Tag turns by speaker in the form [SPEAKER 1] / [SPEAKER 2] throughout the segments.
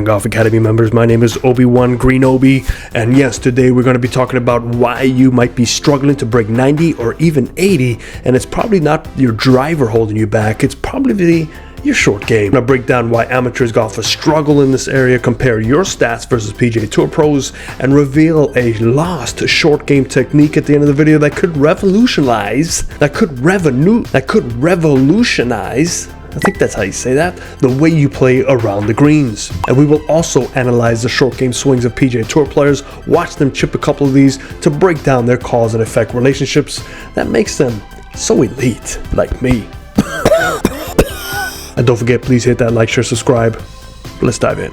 [SPEAKER 1] Golf Academy members, my name is Obi-Wan Green Obi, and yes, today we're going to be talking about why you might be struggling to break 90 or even 80, and it's probably not your driver holding you back, it's probably your short game. I'm going to break down why amateurs golfers struggle in this area, compare your stats versus PGA Tour pros, and reveal a lost short game technique at the end of the video that could revolutionize, I think that's how you say that, the way you play around the greens. And we will also analyze the short game swings of PGA Tour players, watch them chip a couple of these to break down their cause and effect relationships that makes them so elite, like me. And don't forget, please hit that like, share, subscribe. Let's dive in.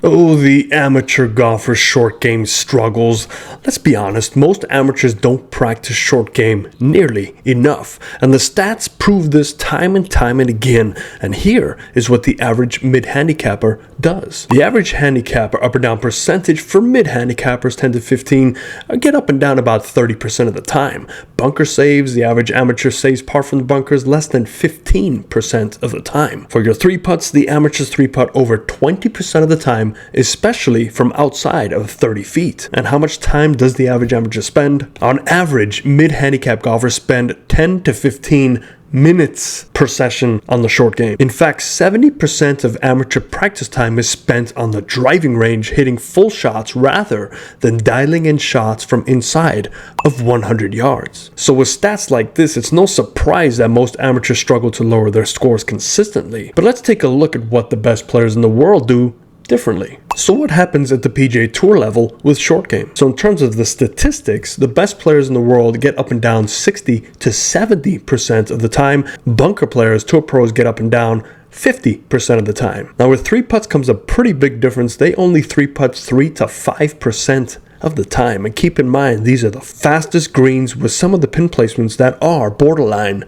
[SPEAKER 1] Oh, the amateur golfer's short game struggles. Let's be honest, most amateurs don't practice short game nearly enough, and the stats prove this time and time and again. And here is what the average mid-handicapper does. The average handicapper up or down percentage for mid-handicappers 10 to 15 get up and down about 30% of the time. Bunker saves, the average amateur saves par from the bunkers less than 15% of the time. For your three putts, the amateurs three putt over 20% of the time, especially from outside of 30 feet. And how much time does the average amateur spend? On average, mid-handicap golfers spend 10 to 15 minutes per session on the short game. In fact, 70% of amateur practice time is spent on the driving range hitting full shots rather than dialing in shots from inside of 100 yards. So with stats like this, it's no surprise that most amateurs struggle to lower their scores consistently. But let's take a look at what the best players in the world do differently. So what happens at the PGA Tour level with short game? So in terms of the statistics, the best players in the world get up and down 60 to 70% of the time. Bunker players, tour pros, get up and down 50% of the time. Now with three putts comes a pretty big difference. They only three putts 3 to 5% of the time. And keep in mind, these are the fastest greens with some of the pin placements that are borderline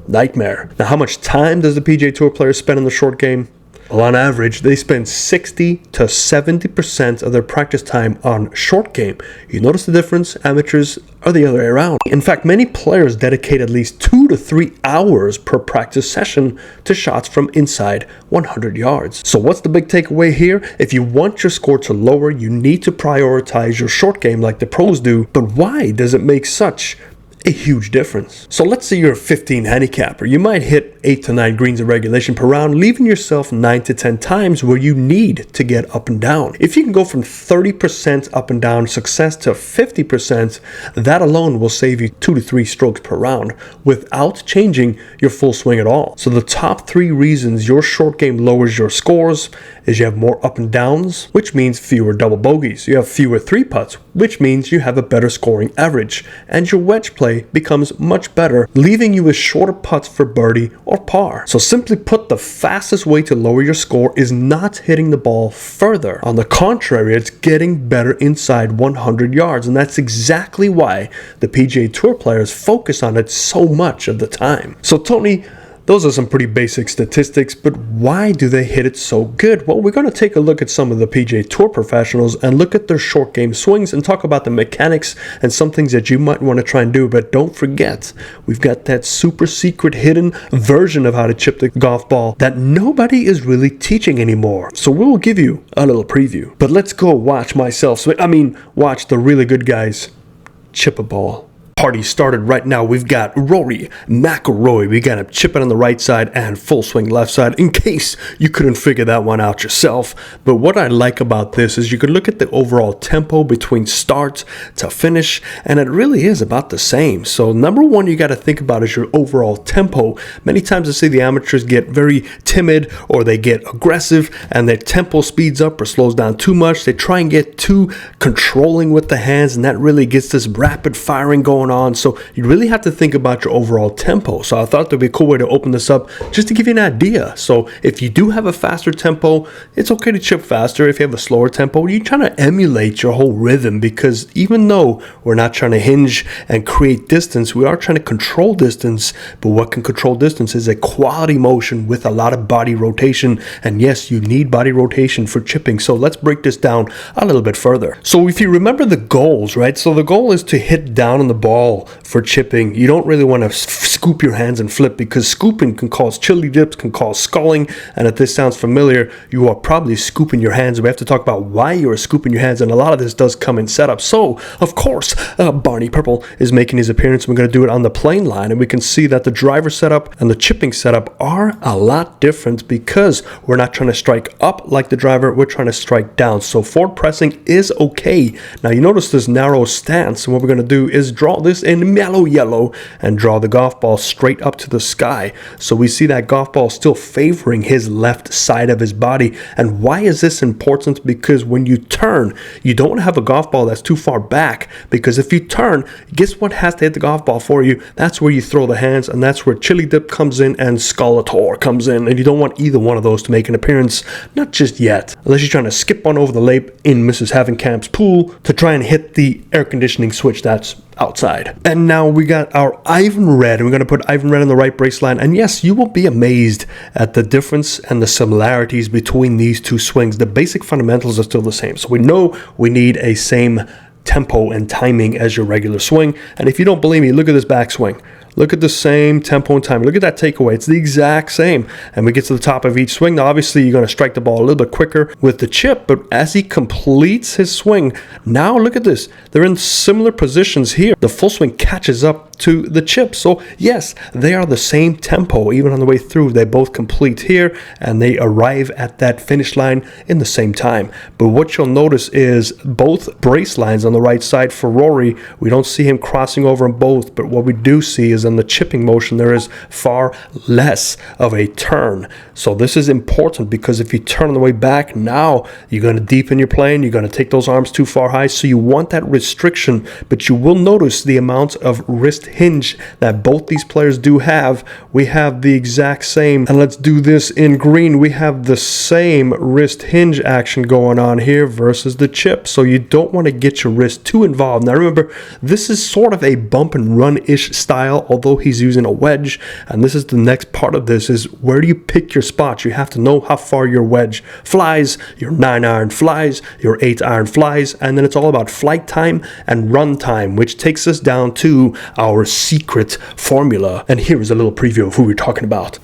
[SPEAKER 1] nightmare. Now how much time does the PGA Tour players spend in the short game? Well, on average, they spend 60 to 70% of their practice time on short game. You notice the difference? Amateurs are the other way around. In fact, many players dedicate at least 2 to 3 hours per practice session to shots from inside 100 yards. So what's the big takeaway here? If you want your score to lower, you need to prioritize your short game like the pros do. But why does it make such a huge difference? So let's say you're a 15 handicapper. You might hit 8 to 9 greens of regulation per round, leaving yourself 9 to 10 times where you need to get up and down. If you can go from 30% up and down success to 50%, that alone will save you 2 to 3 strokes per round without changing your full swing at all. So the top 3 reasons your short game lowers your scores is you have more up and downs, which means fewer double bogeys. You have fewer three putts, which means you have a better scoring average, and your wedge play becomes much better, leaving you with shorter putts for birdie or par. So simply put, the fastest way to lower your score is not hitting the ball further. On the contrary, it's getting better inside 100 yards, and that's exactly why the PGA Tour players focus on it so much of the time. So Tony, those are some pretty basic statistics, but why do they hit it so good? Well, we're going to take a look at some of the PGA Tour professionals and look at their short game swings and talk about the mechanics and some things that you might want to try and do. But don't forget, we've got that super secret hidden version of how to chip the golf ball that nobody is really teaching anymore. So we will give you a little preview. But let's go watch watch the really good guys chip a ball. Party started right now. We've got Rory McIlroy. We got him chipping on the right side and full swing left side, in case you couldn't figure that one out yourself. But what I like about this is you can look at the overall tempo between start to finish, and it really is about the same. So number one you got to think about is your overall tempo. Many times I see the amateurs get very timid or they get aggressive and their tempo speeds up or slows down too much. They try and get too controlling with the hands, and that really gets this rapid firing going on. So you really have to think about your overall tempo. So I thought that'd be a cool way to open this up just to give you an idea. So if you do have a faster tempo, it's okay to chip faster. If you have a slower tempo, you're trying to emulate your whole rhythm, because even though we're not trying to hinge and create distance, we are trying to control distance. But what can control distance is a quality motion with a lot of body rotation. And yes, you need body rotation for chipping. So let's break this down a little bit further. So if you remember the goals, right? So the goal is to hit down on the ball overall for chipping, you don't really want to scoop your hands and flip, because scooping can cause chili dips, can cause sculling, and if this sounds familiar, you are probably scooping your hands. We have to talk about why you are scooping your hands, and a lot of this does come in setup. So, of course, Barney Purple is making his appearance. We're going to do it on the plane line, and we can see that the driver setup and the chipping setup are a lot different, because we're not trying to strike up like the driver, we're trying to strike down. So forward pressing is okay. Now you notice this narrow stance, and what we're going to do is draw this in mellow yellow and draw the golf ball straight up to the sky. So we see that golf ball still favoring his left side of his body. And why is this important? Because when you turn, you don't want to have a golf ball that's too far back, because if you turn, guess what has to hit the golf ball for you? That's where you throw the hands, and that's where chili dip comes in and Scalator comes in, and you don't want either one of those to make an appearance, not just yet, unless you're trying to skip on over the lake in Mrs. Havenkamp's pool to try and hit the air conditioning switch that's outside. And now we got our Ivan Red, and we're going to put Ivan Red on the right brace line, and yes, you will be amazed at the difference and the similarities between these two swings. The basic fundamentals are still the same, so we know we need a same tempo and timing as your regular swing. And if you don't believe me, look at this backswing. Look at the same tempo and timing. Look at that takeaway. It's the exact same. And we get to the top of each swing. Now, obviously, you're going to strike the ball a little bit quicker with the chip, but as he completes his swing, now look at this. They're in similar positions here. The full swing catches up to the chip. So, yes, they are the same tempo. Even on the way through, they both complete here, and they arrive at that finish line in the same time. But what you'll notice is both brace lines on the right side for Rory, we don't see him crossing over them both, but what we do see is in the chipping motion, there is far less of a turn. So this is important, because if you turn on the way back, now you're going to deepen your plane, you're going to take those arms too far high, so you want that restriction. But you will notice the amount of wrist hinge that both these players do have. We have the exact same, and let's do this in green. We have the same wrist hinge action going on here versus the chip, so you don't want to get your wrist too involved. Now remember, this is sort of a bump and run-ish style, although he's using a wedge, and this is the next part of this, is where do you pick your spots? You have to know how far your wedge flies, your 9-iron flies, your 8-iron flies, and then it's all about flight time and run time, which takes us down to our secret formula. And here is a little preview of who we're talking about.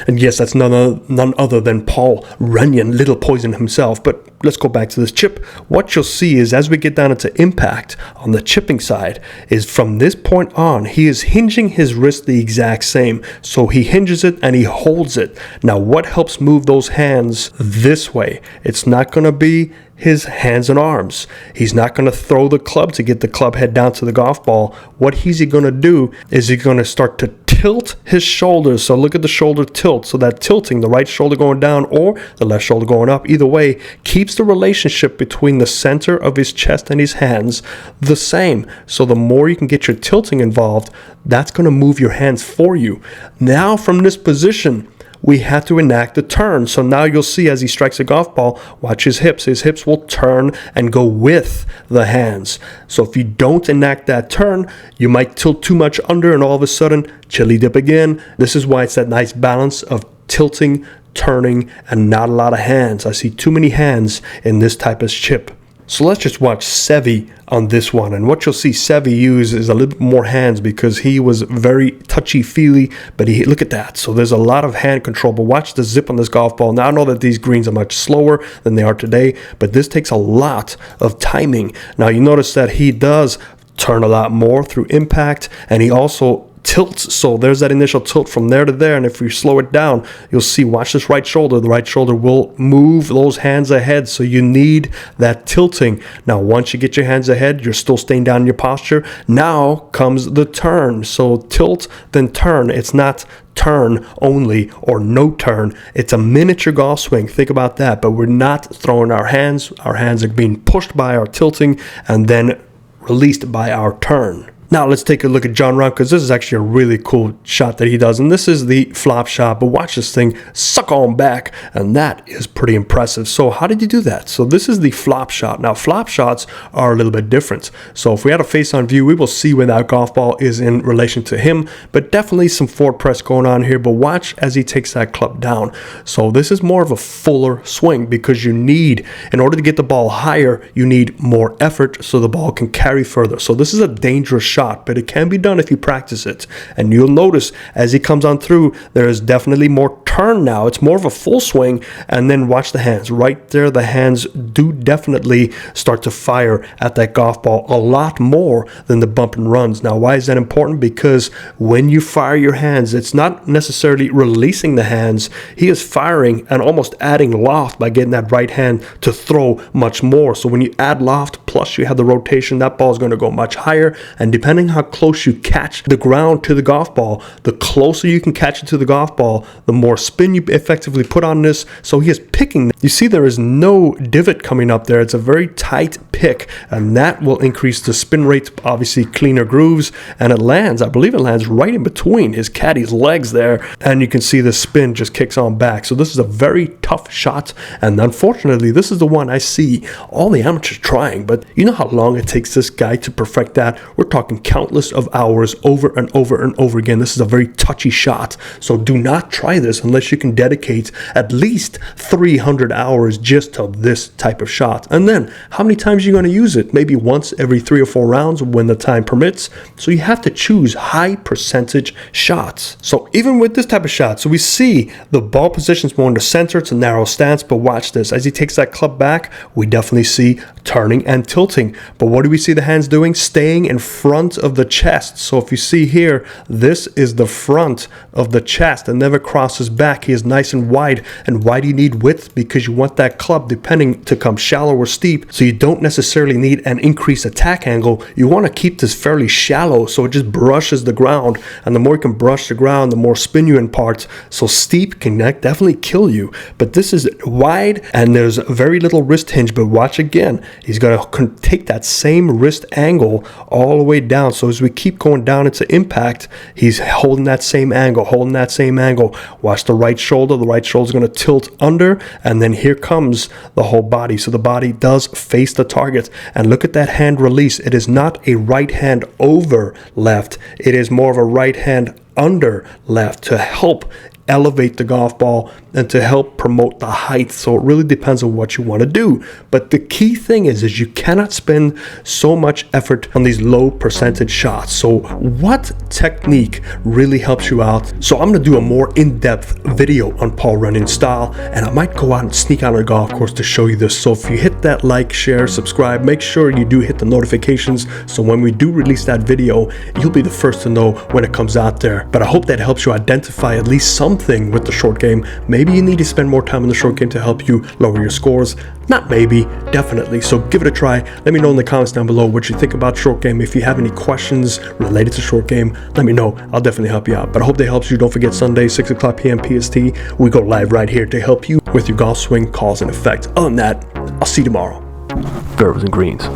[SPEAKER 1] And yes, that's none other than Paul Runyon, Little Poison himself. But let's go back to this chip. What you'll see is as we get down into impact on the chipping side, is from this point on, he is hinging his wrist the exact same. So he hinges it and he holds it. Now, what helps move those hands this way? It's not going to be his hands and arms. He's not going to throw the club to get the club head down to the golf ball. What he's going to do is he's going to start to tilt his shoulders. So look at the shoulder tilt. So that tilting, the right shoulder going down or the left shoulder going up, either way, keeps the relationship between the center of his chest and his hands the same. So the more you can get your tilting involved, that's going to move your hands for you. Now from this position, we have to enact the turn. So now you'll see as he strikes a golf ball, watch his hips. His hips will turn and go with the hands. So if you don't enact that turn, you might tilt too much under and all of a sudden, chili dip again. This is why it's that nice balance of tilting, turning, and not a lot of hands. I see too many hands in this type of chip. So let's just watch Seve on this one. And what you'll see Seve use is a little bit more hands because he was very touchy-feely, but look at that. So there's a lot of hand control, but watch the zip on this golf ball. Now I know that these greens are much slower than they are today, but this takes a lot of timing. Now you notice that he does turn a lot more through impact, and he also tilts. So there's that initial tilt from there to there, and if you slow it down, you'll see, watch this right shoulder. The right shoulder will move those hands ahead, so you need that tilting. Now once you get your hands ahead, you're still staying down in your posture. Now comes the turn. So tilt, then turn. It's not turn only or no turn. It's a miniature golf swing. Think about that. But we're not throwing our hands. Our hands are being pushed by our tilting and then released by our turn. Now let's take a look at John Rahm, because this is actually a really cool shot that he does. And this is the flop shot, but watch this thing suck on back, and that is pretty impressive. So how did you do that? So this is the flop shot. Now flop shots are a little bit different. So if we had a face-on view, we will see where that golf ball is in relation to him, but definitely some forward press going on here. But watch as he takes that club down. So this is more of a fuller swing, because you need, in order to get the ball higher, you need more effort so the ball can carry further. So this is a dangerous shot, but it can be done if you practice it. And you'll notice as he comes on through, there is definitely more turn now. It's more of a full swing. And then watch the hands right there. The hands do definitely start to fire at that golf ball a lot more than the bump and runs. Now, why is that important? Because when you fire your hands, it's not necessarily releasing the hands. He is firing and almost adding loft by getting that right hand to throw much more. So when you add loft plus you have the rotation, that ball is going to go much higher. And depending how close you catch the ground to the golf ball, the closer you can catch it to the golf ball, the more spin you effectively put on this. So he is picking. You see there is no divot coming up there. It's a very tight pick, and that will increase the spin rate, obviously cleaner grooves, and it lands, I believe it lands right in between his caddy's legs there, and you can see the spin just kicks on back. So this is a very tough shot, and unfortunately this is the one I see all the amateurs trying. But you know how long it takes this guy to perfect that? We're talking countless of hours over and over and over again. This is a very touchy shot, so do not try this unless you can dedicate at least 300 hours just to this type of shot. And then how many times are you going to use it? Maybe once every 3 or 4 rounds when the time permits. So you have to choose high percentage shots. So even with this type of shot, so we see the ball positions more in the center. It's a narrow stance, but watch this. As he takes that club back, we definitely see turning and tilting. But what do we see the hands doing? Staying in front of the chest. So if you see here, this is the front of the chest and never crosses back. He is nice and wide. And why do you need width? Because you want that club, depending, to come shallow or steep. So you don't necessarily need an increased attack angle. You want to keep this fairly shallow so it just brushes the ground. And the more you can brush the ground, the more spin you impart. So steep can definitely kill you. But this is wide and there's very little wrist hinge. But watch again. He's going to take that same wrist angle all the way down. So as we keep going down into impact, he's holding that same angle, holding that same angle. Watch the right shoulder. The right shoulder is going to tilt under, and then here comes the whole body. So the body does face the target. And look at that hand release. It is not a right hand over left. It is more of a right hand under left to help elevate the golf ball and to help promote the height. So it really depends on what you want to do. But the key thing is you cannot spend so much effort on these low percentage shots. So what technique really helps you out? So I'm going to do a more in-depth video on Paul Running's style, and I might go out and sneak out on a golf course to show you this. So if you hit that like, share, subscribe, make sure you do hit the notifications, so when we do release that video, you'll be the first to know when it comes out there. But I hope that helps you identify at least something with the short game. Maybe you need to spend more time in the short game to help you lower your scores. Not maybe, definitely. So give it a try. Let me know in the comments down below what you think about short game. If you have any questions related to short game, let me know. I'll definitely help you out. But I hope that helps you. Don't forget, Sunday, 6 o'clock p.m. PST, we go live right here to help you with your golf swing, cause, and effect. Other than that, I'll see you tomorrow. Fairways and greens.